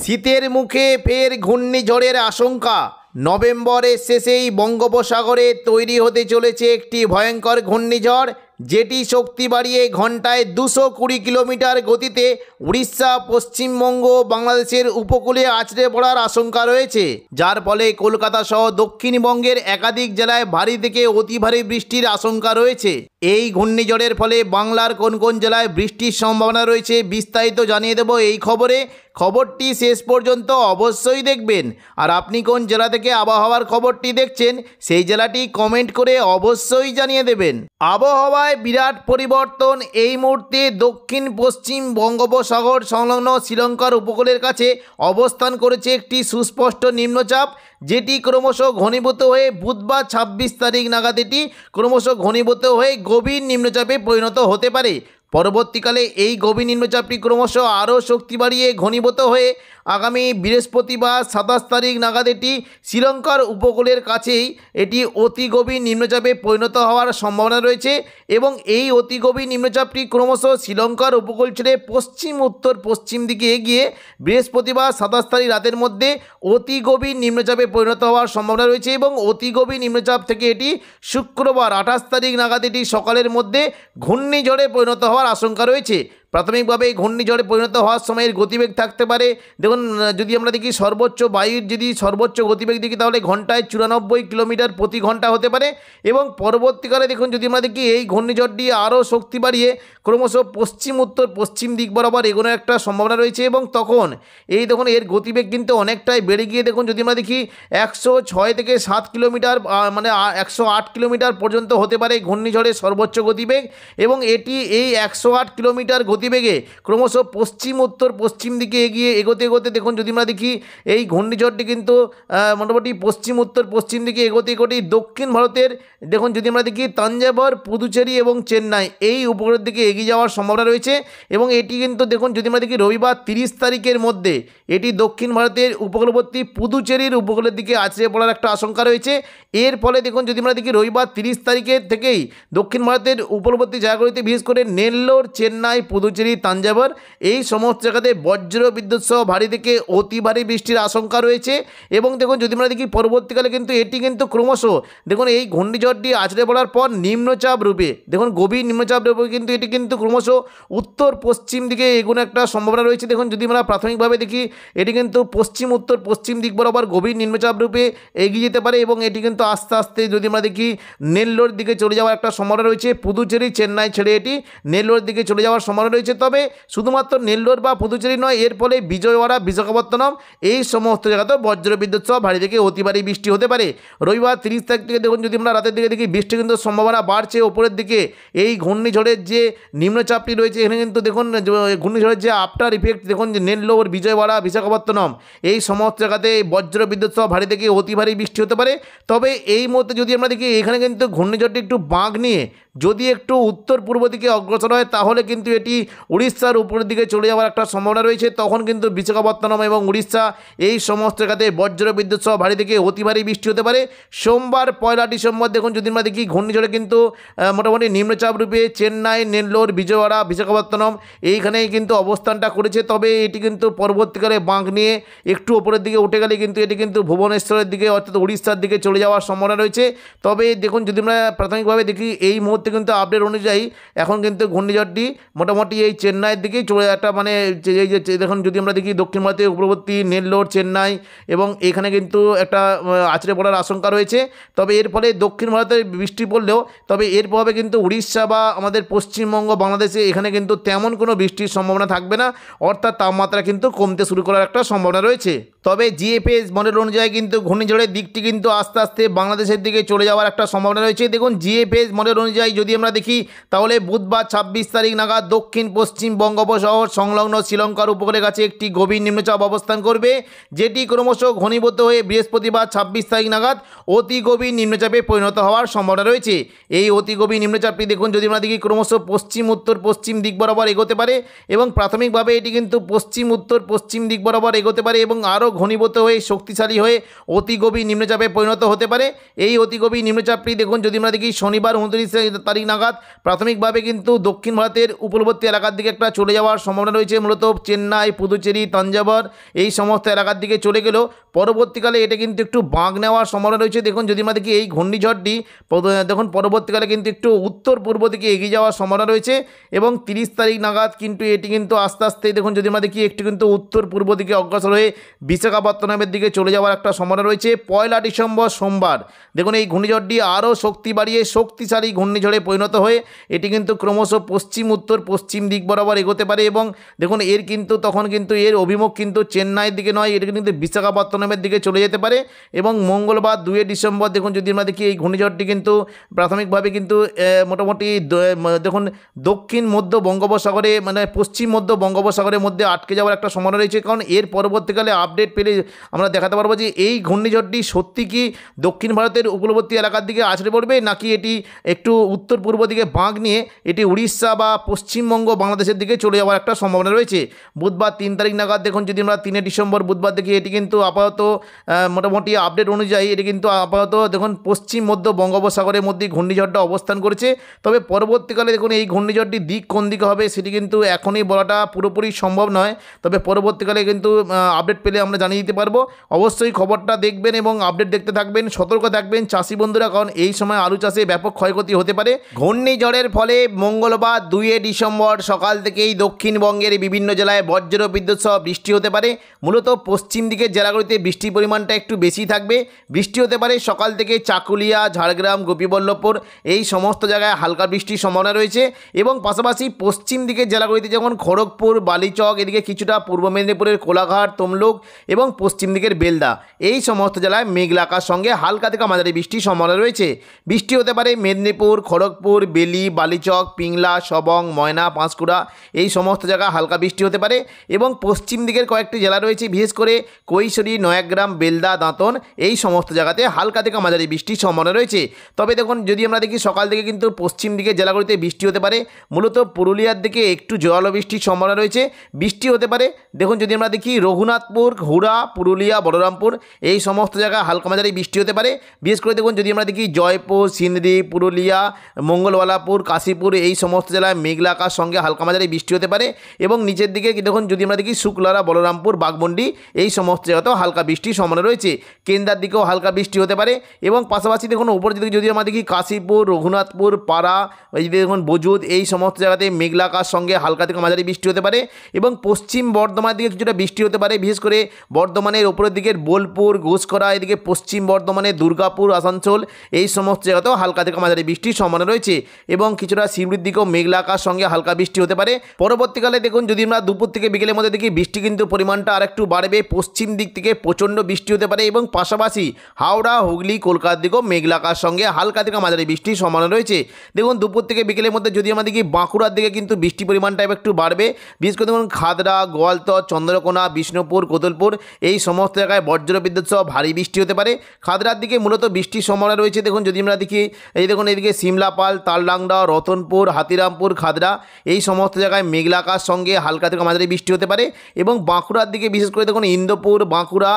শীতের মুখে ফের ঘূর্ণিঝড়ের আশঙ্কা। নভেম্বরের শেষেই বঙ্গোপসাগরে তৈরি হতে চলেছে একটি ভয়ঙ্কর ঘূর্ণিঝড়, যেটি শক্তি বাড়িয়ে ঘন্টায় 220 কিলোমিটার গতিতে উড়িষ্যা, পশ্চিমবঙ্গ, বাংলাদেশের উপকূলে আছড়ে পড়ার আশঙ্কা রয়েছে, যার ফলে কলকাতা সহ দক্ষিণবঙ্গের একাধিক জেলায় ভারী থেকে অতি ভারী বৃষ্টির আশঙ্কা রয়েছে। এই ঘূর্ণিঝড়ের ফলে বাংলার কোন কোন জেলায় বৃষ্টির সম্ভাবনা রয়েছে বিস্তারিত জানিয়ে দেব এই খবরে। খবরটি শেষ পর্যন্ত অবশ্যই দেখবেন। আর আপনি কোন জেলা থেকে আবহাওয়ার খবরটি দেখছেন সেই জেলাটি কমেন্ট করে অবশ্যই জানিয়ে দেবেন। আবহাওয়ায় বিরাট পরিবর্তন। এই মুহূর্তে দক্ষিণ পশ্চিম বঙ্গোপসাগর সংলগ্ন শ্রীলঙ্কার উপকূলের কাছে অবস্থান করেছে একটি সুস্পষ্ট নিম্নচাপ, যেটি ক্রমশ ঘনীভূত হয়ে বুধবার 26 তারিখ নাগাদ এটি ক্রমশ ঘনীভূত হয়ে গভীর নিম্নচাপে পরিণত হতে পারে। পরবর্তীকালে এই গভীর নিম্নচাপটি ক্রমশ আরও শক্তি বাড়িয়ে ঘনীভূত হয়ে আগামী বৃহস্পতিবার 27 তারিখ নাগাদ এটি শ্রীলঙ্কার উপকূলের কাছেই এটি অতি গভীর নিম্নচাপে পরিণত হওয়ার সম্ভাবনা রয়েছে এবং এই অতি গভীর নিম্নচাপটি ক্রমশ শ্রীলঙ্কার উপকূল ছেড়ে পশ্চিম উত্তর পশ্চিম দিকে এগিয়ে বৃহস্পতিবার 27 তারিখ রাতের মধ্যে অতি গভীর নিম্নচাপে পরিণত হওয়ার সম্ভাবনা রয়েছে এবং অতি গভীর নিম্নচাপ থেকে এটি শুক্রবার 28 তারিখ নাগাদ এটি সকালের মধ্যে ঘূর্ণিঝড়ে পরিণত হওয়ার আশঙ্কা রয়েছে। প্রাথমিকভাবে ঘূর্ণিঝড়ে পরিণত হওয়ার সময়ের গতিবেগ থাকতে পারে, দেখুন যদি আমরা দেখি সর্বোচ্চ বায়ুর যদি সর্বোচ্চ গতিবেগ দেখি তাহলে ঘন্টায় 94 কিলোমিটার প্রতি ঘন্টা হতে পারে এবং পরবর্তীকালে দেখুন যদি আমরা দেখি এই ঘূর্ণিঝড়টি আরও শক্তি বাড়িয়ে ক্রমশ পশ্চিম উত্তর পশ্চিম দিক বরাবর এগোনোর একটা সম্ভাবনা রয়েছে এবং তখন এই দেখুন এর গতিবেগ কিন্তু অনেকটাই বেড়ে গিয়ে দেখুন যদি আমরা দেখি 106 থেকে 7 কিলোমিটার মানে 108 কিলোমিটার পর্যন্ত হতে পারে ঘূর্ণিঝড়ের সর্বোচ্চ গতিবেগ এবং এটি এই 108 কিলোমিটার গতিবেগে ক্রমশ পশ্চিম উত্তর পশ্চিম দিকে এগোতে এগোতে দেখুন যদি আমরা দেখি এই ঘূর্ণিঝড়টি কিন্তু মোটামুটি পশ্চিম উত্তর পশ্চিম দিকে এগোতে দক্ষিণ ভারতের দেখুন যদি আমরা দেখি তাঞ্জাবর, পুদুচেরি এবং চেন্নাই এই উপকূলের দিকে এগিয়ে যাওয়ার সম্ভাবনা রয়েছে এবং এটি কিন্তু দেখুন যদি আমরা দেখি রবিবার 30 তারিখের মধ্যে এটি দক্ষিণ ভারতের উপকূলবর্তী পুদুচেরির উপকূলের দিকে আছড়ে পড়ার একটা আশঙ্কা রয়েছে। এর ফলে দেখুন যদি আমরা দেখি রবিবার 30 তারিখের থেকেই দক্ষিণ ভারতের উপকূলবর্তী জায়গাগুলিতে বিশেষ করে নেল্লোর, চেন্নাই, পুদুচেরি, তাঞ্জাবর এই সমস্ত জায়গাতে বজ্র বিদ্যুৎ সহ ভারী থেকে অতি ভারী বৃষ্টির আশঙ্কা রয়েছে এবং দেখুন যদি আমরা দেখি পরবর্তীকালে কিন্তু এটি কিন্তু ক্রমশ দেখুন এই ঘূর্ণিঝড়টি আছড়ে পড়ার পর নিম্নচাপ রূপে দেখুন গভীর নিম্নচাপ রূপে কিন্তু এটি কিন্তু ক্রমশ উত্তর পশ্চিম দিকে এগোনো একটা সম্ভাবনা রয়েছে। দেখুন যদি আমরা প্রাথমিকভাবে দেখি এটি কিন্তু পশ্চিম উত্তর পশ্চিম দিক বরাবর গভীর নিম্নচাপ রূপে এগিয়ে যেতে পারে এবং এটি কিন্তু আস্তে আস্তে যদি আমরা দেখি নেল্লোর দিকে চলে যাওয়ার একটা সম্ভাবনা রয়েছে। পুদুচেরি, চেন্নাই ছেড়ে এটি নেল্লোর দিকে চলে যাওয়ার সম্ভাবনা রয়েছে। তবে শুধুমাত্র নেল্লোর বা পুদুচেরি নয়, এর ফলে বিজয়ওয়াড়া, বিশাখাপত্তনম এই সমস্ত জায়গাতেও বজ্রবিদ্যুৎ সহ ভারী থেকে অতি ভারী বৃষ্টি হতে পারে। রবিবার 30 তারিখ থেকে দেখুন যদি আমরা রাতের দিকে দেখি বৃষ্টি কিন্তু সম্ভাবনা বাড়ছে ওপরের দিকে। এই ঘূর্ণিঝড়ের যে নিম্নচাপটি রয়েছে এখানে কিন্তু দেখুন ঘূর্ণিঝড়ের যে আফটার ইফেক্ট দেখুন যে নেল্লোর, বিজয়ওয়াড়া, বিশাখাপত্তনম এই সমস্ত জায়গাতে বজ্রবিদ্যুৎ সহ ভারী থেকে অতি ভারী বৃষ্টি হতে পারে। তবে এই মুহূর্তে যদি আমরা দেখি এখানে কিন্তু ঘূর্ণিঝড়টি একটু বাঁক নিয়ে যদি একটু উত্তর পূর্ব দিকে অগ্রসর হয় তাহলে কিন্তু এটি উড়িষ্যার উপরের দিকে চলে যাওয়ার একটা সম্ভাবনা রয়েছে। তখন কিন্তু বিশাখাপত্তনম এবং উড়িষ্যা এই সমস্ত জায়গাতে বজ্রবিদ্যুৎ সহ ভারী থেকে অতি ভারী বৃষ্টি হতে পারে। সোমবার 1 ডিসেম্বর দেখুন যদি আমরা দেখি ঘূর্ণিঝড়ে কিন্তু মোটামুটি নিম্নচাপ রূপে চেন্নাই, নেল্লোর, বিজয়ওয়াড়া, বিশাখাপত্তনম এইখানেই কিন্তু অবস্থানটা করেছে। তবে এটি কিন্তু পরবর্তীকালে বাঁক নিয়ে একটু ওপরের দিকে উঠে গেলে কিন্তু এটি কিন্তু ভুবনেশ্বরের দিকে অর্থাৎ উড়িষ্যার দিকে চলে যাওয়ার সম্ভাবনা রয়েছে। তবে দেখুন যদি আমরা প্রাথমিকভাবে দেখি এই মুহূর্তে কিন্তু আপডেট অনুযায়ী এখন কিন্তু ঘূর্ণিঝড়টি মোটামুটি এই চেন্নাইয়ের দিকেই চলে একটা মানে এই যে দেখুন যদি আমরা দেখি দক্ষিণ ভারতের উপকূলবর্তী নেল্লোর, চেন্নাই এবং এখানে কিন্তু একটা আছড়ে পড়ার আশঙ্কা রয়েছে। তবে এর ফলে দক্ষিণ ভারতে বৃষ্টি পড়লেও তবে এর প্রভাবে কিন্তু উড়িষ্যা বা আমাদের পশ্চিমবঙ্গ, বাংলাদেশে এখানে কিন্তু তেমন কোনো বৃষ্টির সম্ভাবনা থাকবে না, অর্থাৎ তাপমাত্রা কিন্তু কমতে শুরু করার একটা সম্ভাবনা রয়েছে। তবে জিএফএস মডেল অনুযায়ী কিন্তু ঘূর্ণিঝড়ের দিকটি কিন্তু আস্তে আস্তে বাংলাদেশের দিকে চলে যাওয়ার একটা সম্ভাবনা রয়েছে। দেখুন জিএফএস মডেল অনুযায়ী যদি আমরা দেখি তাহলে বুধবার 26 তারিখ নাগাদ দক্ষিণ পশ্চিম বঙ্গোপসাগর সংলগ্ন শ্রীলঙ্কার উপকূলের কাছে একটি গভীর নিম্নচাপ অবস্থান করবে, যেটি ক্রমশ ঘনীভূত হয়ে বৃহস্পতিবার 26 তারিখ নাগাদ অতি গভীর নিম্নচাপে পরিণত হওয়ার সম্ভাবনা রয়েছে। এই অতি গভীর নিম্নচাপটি দেখুন যদি আমরা দেখি ক্রমশ পশ্চিম উত্তর পশ্চিম দিক বরাবর এগোতে পারে এবং প্রাথমিকভাবে এটি কিন্তু পশ্চিম উত্তর পশ্চিম দিক বরাবর এগোতে পারে এবং আরও ঘনীভূত হয়ে শক্তিশালী হয়ে অতি গভীর নিম্নচাপে পরিণত হতে পারে। এই অতি গভীর নিম্নচাপটি দেখুন যদি আমরা দেখি শনিবার 29 তারিখ নাগাদ প্রাথমিকভাবে কিন্তু দক্ষিণ ভারতের উপকূলবর্তী এলাকার দিকে একটা চলে যাওয়ার সম্ভাবনা রয়েছে। মূলত চেন্নাই, পুদুচেরি, তাঞ্জাবর এই সমস্ত এলাকার দিকে চলে গেলেও পরবর্তীকালে এটা কিন্তু একটু বাঁক নেওয়ার সম্ভাবনা রয়েছে। দেখুন যদি আমরা দেখি এই ঘূর্ণিঝড়টি দেখুন পরবর্তীকালে কিন্তু একটু উত্তর পূর্ব দিকে এগিয়ে যাওয়ার সম্ভাবনা রয়েছে এবং 30 তারিখ নাগাদ কিন্তু এটি কিন্তু আস্তে আস্তে দেখুন যদি আমরা দেখি একটু কিন্তু উত্তর পূর্ব দিকে অগ্রসর হয়ে বিশাখাপত্তনমের দিকে চলে যাওয়ার একটা সম্ভাবনা রয়েছে। 1 ডিসেম্বর সোমবার দেখুন এই ঘূর্ণিঝড়টি আরও শক্তি বাড়িয়ে শক্তিশালী ঘূর্ণিঝড়ে পরিণত হয়ে এটি কিন্তু ক্রমশ পশ্চিম উত্তর পশ্চিম দিক বরাবর এগোতে পারে এবং দেখুন এর কিন্তু তখন কিন্তু এর অভিমুখ কিন্তু চেন্নাইয়ের দিকে নয়, এটা কিন্তু বিশাখাপত্তনমের দিকে চলে যেতে পারে এবং মঙ্গলবার 2 ডিসেম্বর দেখুন যদি আমরা দেখি এই ঘূর্ণিঝড়টি কিন্তু প্রাথমিকভাবে কিন্তু মোটামুটি দেখুন দক্ষিণ মধ্য বঙ্গোপসাগরে মানে পশ্চিম মধ্য বঙ্গোপসাগরের মধ্যে আটকে যাওয়ার একটা সম্ভাবনা রয়েছে। কারণ এর পরবর্তীকালে আপডেট পেলে আমরা দেখাতে পারবো যে এই ঘূর্ণিঝড়টি সত্যি কি দক্ষিণ ভারতের উপকূলবর্তী এলাকার দিকে আছড়ে পড়বে নাকি এটি একটু উত্তর পূর্ব দিকে বাঁক নিয়ে এটি উড়িষ্যা বা পশ্চিমবঙ্গ বাংলাদেশের দিকে চলে যাওয়ার একটা সম্ভাবনা রয়েছে। বুধবার 3 তারিখ নাগাদ দেখুন যদি আমরা 3 ডিসেম্বর বুধবার দেখি এটি কিন্তু আপাতত মোটামুটি আপডেট অনুযায়ী এটি কিন্তু আপাতত দেখুন পশ্চিম মধ্য বঙ্গোপসাগরের মধ্যে ঘূর্ণিঝড়টা অবস্থান করেছে। তবে পরবর্তীকালে দেখুন এই ঘূর্ণিঝড়টির দিক কোন দিকে হবে সেটি কিন্তু এখনই বলাটা পুরোপুরি সম্ভব নয়, তবে পরবর্তীকালে কিন্তু আপডেট পেলে আমরা জানিয়ে দিতে পারবো। অবশ্যই খবরটা দেখবেন এবং আপডেট দেখতে থাকবেন, সতর্ক থাকবেন চাষি বন্ধুরা, কারণ এই সময় আলু চাষে ব্যাপক ক্ষয়ক্ষতি হতে পারে। ঘূর্ণিঝড়ের ফলে মঙ্গলবার 2 ডিসেম্বর সকাল থেকেই দক্ষিণবঙ্গের বিভিন্ন জেলায় বজ্র বিদ্যুৎ সহ বৃষ্টি হতে পারে। মূলত পশ্চিম দিকের জেলাগুলিতে বৃষ্টির পরিমাণটা একটু বেশি থাকবে। বৃষ্টি হতে পারে সকাল থেকে চাকুলিয়া, ঝাড়গ্রাম, গোপীবল্লভপুর এই সমস্ত জায়গায় হালকা বৃষ্টির সম্ভাবনা রয়েছে এবং পাশাপাশি পশ্চিম দিকের জেলাগুলিতে যেমন খড়গপুর, বালিচক, এদিকে কিছুটা পূর্ব মেদিনীপুরের কোলাঘাট, তমলুক এবং পশ্চিম দিকের বেলদা এই সমস্ত জেলায় মেঘলা আকাশ সঙ্গে হালকা থেকে মাঝারি বৃষ্টির সম্ভাবনা রয়েছে। বৃষ্টি হতে পারে মেদিনীপুর, খড়গপুর, বেলি, বালিচক, পিংলা, সবং, ময়না, পাঁশকুড়া এই সমস্ত জায়গায় হালকা বৃষ্টি হতে পারে এবং পশ্চিম দিকের কয়েকটি জেলা রয়েছে বিশেষ করে কৈশোরী, নয়াগ্রাম, বেলদা, দাঁতন এই সমস্ত জায়গাতে হালকা থেকে মাঝারি বৃষ্টির সম্ভাবনা রয়েছে। তবে দেখুন যদি আমরা দেখি সকাল থেকে কিন্তু পশ্চিম দিকের জেলাগুলিতে বৃষ্টি হতে পারে। মূলত পুরুলিয়ার দিকে একটু জোরালো বৃষ্টির সম্ভাবনা রয়েছে, বৃষ্টি হতে পারে। দেখুন যদি আমরা দেখি রঘুনাথপুর, হুড়া, পুরুলিয়া, বলরামপুর এই সমস্ত জায়গায় হালকা মাঝারি বৃষ্টি হতে পারে। বিশেষ করে দেখুন যদি আমরা দেখি জয়পুর, সিন্দ্রি, পুরুলিয়া, মঙ্গলওয়ালাপুর, কাশীপুর এই সমস্ত জেলায় মেঘলা আকাশ সঙ্গে হালকা মাঝারি বৃষ্টি হতে পারে এবং নিচের দিকে দেখুন যদি আমরা দেখি শুক্লারা, বলরামপুর, বাঘমুন্ডি এই সমস্ত জায়গাতেও হালকা বৃষ্টির সম্ভাবনা রয়েছে। কেন্দ্রার দিকেও হালকা বৃষ্টি হতে পারে এবং পাশাপাশি দেখুন উপর দিকে যদি আমরা দেখি কাশীপুর, রঘুনাথপুর, পাড়া, এই যে দেখুন বজুদ এই সমস্ত জায়গাতে মেঘলা আকাশ সঙ্গে হালকা থেকে মাঝারি বৃষ্টি হতে পারে এবং পশ্চিম বর্ধমানের দিকে কিছুটা বৃষ্টি হতে পারে। বিশেষ করে বর্ধমানের উপরের দিকের বোলপুর, ঘোষকরা, এদিকে পশ্চিম বর্ধমানের দুর্গাপুর, আসানসোল এই সমস্ত জায়গাতেও হালকা থেকে মাঝারি বৃষ্টির সম্ভাবনা রয়েছে এবং কিছুটা শিউড়ির দিকেও মেঘলা আকাশ সঙ্গে হালকা বৃষ্টি হতে পারে। পরবর্তীকালে দেখুন যদি আমরা দুপুর থেকে বিকেলের মধ্যে দেখি বৃষ্টি কিন্তু পরিমাণটা আরেকটু বাড়বে, পশ্চিম দিক থেকে প্রচণ্ড বৃষ্টি হতে পারে এবং পাশাপাশি হাওড়া, হুগলি, কলকাতার দিকেও মেঘলা আকাশ সঙ্গে হালকা থেকে মাঝারি বৃষ্টির সম্ভাবনা রয়েছে। দেখুন দুপুর থেকে বিকেলের মধ্যে যদি আমরা দেখি বাঁকুড়ার দিকে কিন্তু বৃষ্টি পরিমাণটা একটু বাড়বে। বিশেষ করে দেখুন খাদড়া, গোয়ালতর, চন্দ্রকোনা, বিষ্ণুপুর, কোতুলপুর এই সমস্ত জায়গায় বজ্র বিদ্যুৎ সহ ভারী বৃষ্টি হতে পারে। খাদড়ার দিকে মূলত বৃষ্টির সম্ভাবনা রয়েছে। দেখুন যদি আমরা দেখি এই দেখুন এদিকে সিমলাপাল, তালডাংরা, রতনপুর, হাতিরামপুর, খাদড়া এই সমস্ত জায়গায় মেঘলা আকাশ সঙ্গে হালকা থেকে মাঝারি বৃষ্টি হতে পারে এবং বাঁকুড়ার দিকে বিশেষ করে দেখুন ইন্দোপুর, বাঁকুড়া,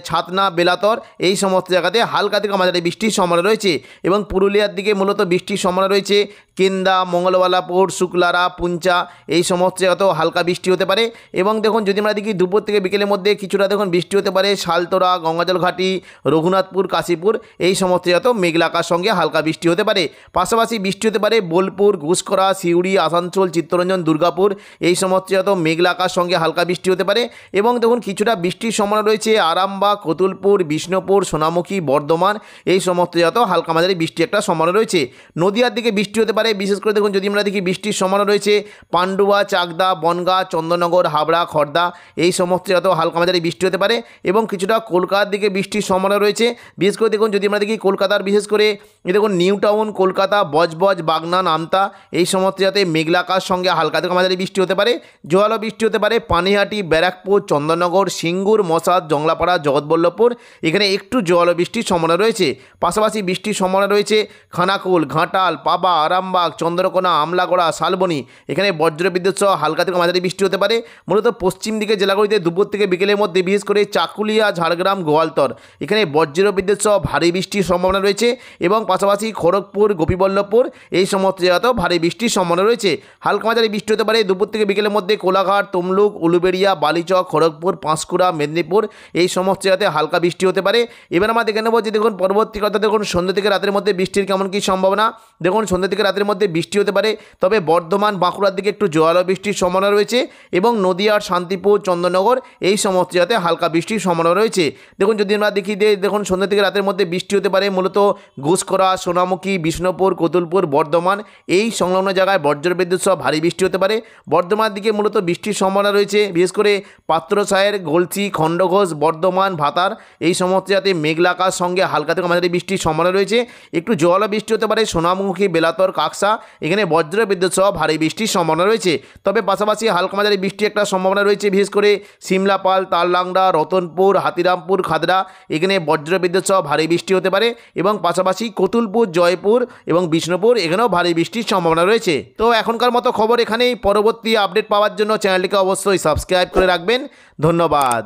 ছাতনা, বেলাতর এই সমস্ত জায়গাতে হালকা থেকে মাঝারি বৃষ্টির সম্ভাবনা রয়েছে এবং পুরুলিয়ার দিকে মূলত বৃষ্টির সম্ভাবনা রয়েছে। কেন্দা, মঙ্গলওয়ালাপুর, শুক্লারা, পুঞ্চা এই সমস্ত জায়গাতেও হালকা বৃষ্টি হতে পারে এবং দেখুন যদি আমরা দেখি দুপুর থেকে বিকেলের মধ্যে কিছুটা দেখুন বৃষ্টি হতে পারে শালতোরা, গঙ্গাজল ঘাটি, রঘুনাথপুর, কাশীপুর এই সমস্ত জায়গাতেও মেঘলা আকাশ সঙ্গে হালকা বৃষ্টি হতে পারে। পাশাপাশি বৃষ্টি হতে পারে বোলপুর, ঘুষকরা, সিউড়ি, আসানসোল, চিত্তরঞ্জন, দুর্গাপুর এই সমস্ত জায়গাতেও মেঘলা আকাশ সঙ্গে হালকা বৃষ্টি হতে পারে এবং দেখুন কিছুটা বৃষ্টির সম্ভাবনা রয়েছে আরামবাগ, কতুলপুর, বিষ্ণুপুর, সোনামুখী, বর্ধমান এই সমস্ত জায়গাতেও হালকা মাঝারি বৃষ্টি একটা সম্ভাবনা রয়েছে। নদিয়ার দিকে বৃষ্টি হতে পারে। বিশেষ করে দেখুন যদি আমরা দেখি বৃষ্টির সম্ভাবনা রয়েছে পান্ডুয়া, চাকদা, বনগাঁ, চন্দননগর, হাবড়া, খড়দা এই সমস্ত জায়গাতেও হালকা মাঝারি বৃষ্টি হতে পারে এবং কিছুটা কলকাতার দিকে বৃষ্টির সম্ভাবনা রয়েছে। বিশেষ করে দেখুন যদি আমরা দেখি কলকাতার বিশেষ করে দেখুন নিউ টাউন, কলকাতা, বজবজ, বাগনান, আমতা এই সমস্ত জায়গাতে মেঘলা আকাশ সঙ্গে হালকা থেকে মাঝারি বৃষ্টি হতে পারে। জোয়ালো বৃষ্টি হতে পারে পানিহাটি, ব্যারাকপুর, চন্দননগর, সিঙ্গুর, মশাদ, জংলাপাড়া, জগৎবল্লভপুর এখানে একটু জোয়ালো বৃষ্টির সম্ভাবনা রয়েছে। পাশাপাশি বৃষ্টির সম্ভাবনা রয়েছে খানাকুল, ঘাটাল, পাবা, আরামবাগ, চন্দ্রকোনা, আমলাগড়া, শালবনী এখানে বজ্র বিদ্যুৎ সহ হালকা থেকে মাঝারি বৃষ্টি হতে পারে। মূলত পশ্চিম দিকে জেলাগুলিতে দুপুর থেকে বিকেলের মধ্যে মধ্যে বিশেষ করে চাকুলিয়া, ঝাড়গ্রাম, গোয়ালতর এখানে বজ্রবিদ্যুৎ সহ ভারী বৃষ্টির সম্ভাবনা রয়েছে এবং পাশাপাশি খড়গপুর, গোপীবল্লভপুর এই সমস্ত জায়গাতেও ভারী বৃষ্টির সম্ভাবনা রয়েছে। হালকা মাঝারি বৃষ্টি হতে পারে দুপুর থেকে বিকেলের মধ্যে কোলাঘাট, তমলুক, উলুবেড়িয়া, বালিচক, খড়গপুর, পাঁশকুড়া, মেদিনীপুর এই সমস্ত জায়গাতে হালকা বৃষ্টি হতে পারে। এবার আমরা দেখে নেব যে দেখুন পরবর্তী কথা, দেখুন সন্ধ্যা থেকে রাতের মধ্যে বৃষ্টির কেমন কী সম্ভাবনা। দেখুন সন্ধ্যা থেকে রাতের মধ্যে বৃষ্টি হতে পারে, তবে বর্ধমান, বাঁকুড়ার দিকে একটু জোয়ালো বৃষ্টির সম্ভাবনা রয়েছে এবং নদিয়ার শান্তিপুর, চন্দননগর এই সমস্ত জায়গাতে হালকা বৃষ্টির সম্ভাবনা রয়েছে। দেখুন যদি আমরা দেখি যে দেখুন সন্ধ্যা থেকে রাতের মধ্যে বৃষ্টি হতে পারে মূলত ঘুষকরা, সোনামুখী, বিষ্ণুপুর, কতুলপুর, বর্ধমান এই সংলগ্ন জায়গায় বজ্রবিদ্যুৎ সহ ভারী বৃষ্টি হতে পারে। বর্ধমানের দিকে মূলত বৃষ্টির সম্ভাবনা রয়েছে, বিশেষ করে পাত্রসায়ের, গলসি, খণ্ডঘোষ, বর্ধমান, ভাতার এই সমস্ত জায়গাতে মেঘলা আকাশ সঙ্গে হালকা থেকে মাঝারি বৃষ্টির সম্ভাবনা রয়েছে। একটু জোয়ালো বৃষ্টি হতে পারে সোনামুখী, বেলাতর, কাকসা এখানে বজ্রবিদ্যুৎ সহ ভারী বৃষ্টির সম্ভাবনা রয়েছে। তবে পাশাপাশি হালকা মাঝারি বৃষ্টির একটা সম্ভাবনা রয়েছে বিশেষ করে সিমলাপাল, তাললাংড়া, রতনপুর, হাতিরামপুর, খাদড়া এখানে বজ্রবিদ্যুৎ সহ ভারী বৃষ্টি হতে পারে এবং পাশাপাশি কতুলপুর, জয়পুর এবং বিষ্ণুপুর এখানেও ভারী বৃষ্টির সম্ভাবনা রয়েছে। তো এখনকার মতো খবর এখানেই। পরবর্তী আপডেট পাওয়ার জন্য চ্যানেলটিকে অবশ্যই সাবস্ক্রাইব করে রাখবেন। ধন্যবাদ।